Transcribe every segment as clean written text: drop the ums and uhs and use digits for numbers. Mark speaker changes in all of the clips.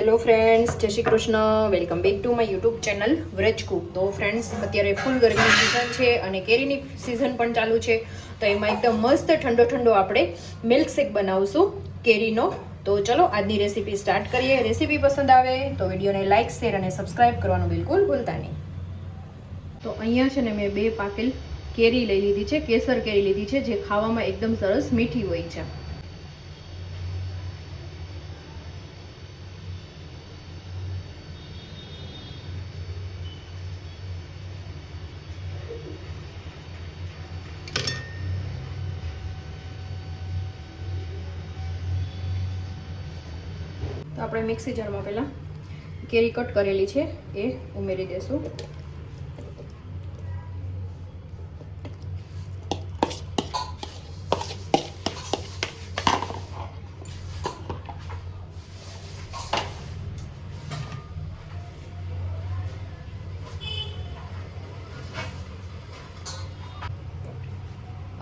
Speaker 1: Hello friends, જય Shri Krishna. Welcome back to my YouTube channel Vraj Cook. તો friends, અત્યારે ફૂલ ગરમીની સિઝન છે અને કેરીની સિઝન પણ ચાલુ છે. તો એમાં એકદમ મસ્ત ઠંડો ઠંડો આપણે મિલ્કશેક બનાવશું કેરીનો. તો ચલો આજની રેસીપી સ્ટાર્ટ કરીએ. રેસીપી પસંદ આવે તો વિડીયોને લાઇક, શેર અને સબસ્ક્રાઇબ કરવાનું બિલકુલ ભૂલતા નહીં. તો અહીંયા છે ને મેં 2 પાકેલ કેરી લઈ લીધી છે, કેસર કેરી લીધી છે, જે ખાવામાં એકદમ સરસ મીઠી હોય છે. તો આપણે મિક્સી જારમાં પહેલાં કેરી કટ કરેલી છે એ ઉમેરી દેશું.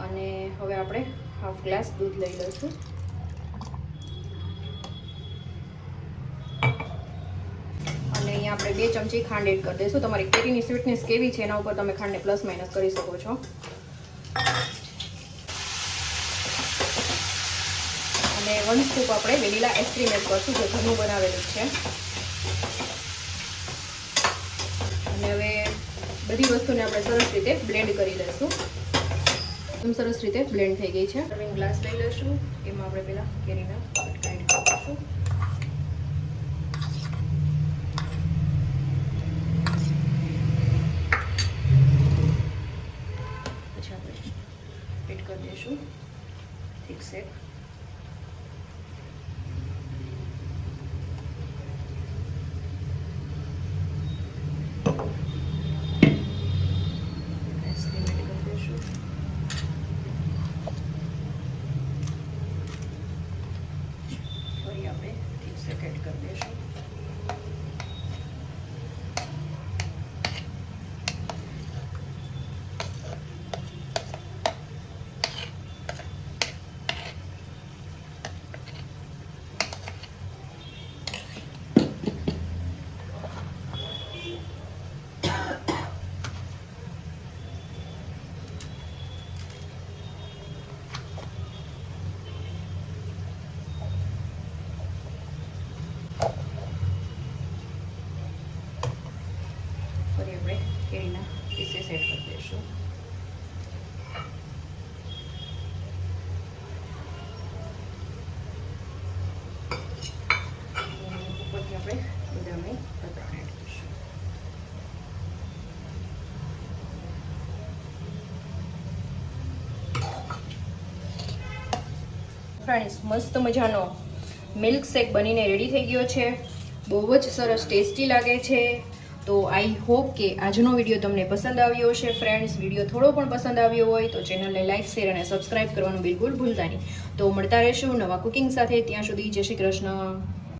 Speaker 1: અને હવે આપણે હાફ ગ્લાસ દૂધ લઈ લઈશું. અહીંયા આપણે 2 ચમચી ખાંડ એડ કરી દઈશું. તમારી કેરીની સ્વીટનેસ કેવી છે એના ઉપર તમે ખાંડને પ્લસ માઇનસ કરી શકો છો. અને 1 સ્કૂપ આપણે વેનીલા આઈસ્ક્રીમ એડ કરશું, જે ઘરનું બનાવેલું છે. અને હવે બધી વસ્તુને આપણે સરસ રીતે બ્લેન્ડ કરી લઈશું. એકદમ સરસ રીતે બ્લેન્ડ થઈ ગઈ છે. સર્વિંગ ગ્લાસ લઈ લઈશું. એમાં આપણે પહેલાં કેરીના કટકા એડ કરીશું. એડ કરી દઈશું થીક શેક. આઈસ્ક્રીમ એડ કરી દઈશું. ફરી આપણે થીક શેક એડ કરી દઈશું. ફરી આપણે કેરીના પીસીસ એડ કરી દઈશું. ઉપરથી આપણે બદામની કતરણ એડ કરીશું. ફ્રેન્ડ્સ, મસ્ત મજાનો મિલ્કશેક બનીને રેડી થઈ ગયો છે. બહુ જ સરસ ટેસ્ટી લાગે છે. તો આઈ હોપ કે આજનો વિડીયો તમને પસંદ આવ્યો હશે. ફ્રેન્ડ્સ, વિડીયો થોડો પણ પસંદ આવ્યો હોય તો ચેનલને લાઇક, શેર અને સબસ્ક્રાઇબ કરવાનું બિલકુલ ભૂલતા નહીં. તો મળતા રહેશું નવા કુકિંગ સાથે. ત્યાં સુધી જય શ્રી કૃષ્ણ.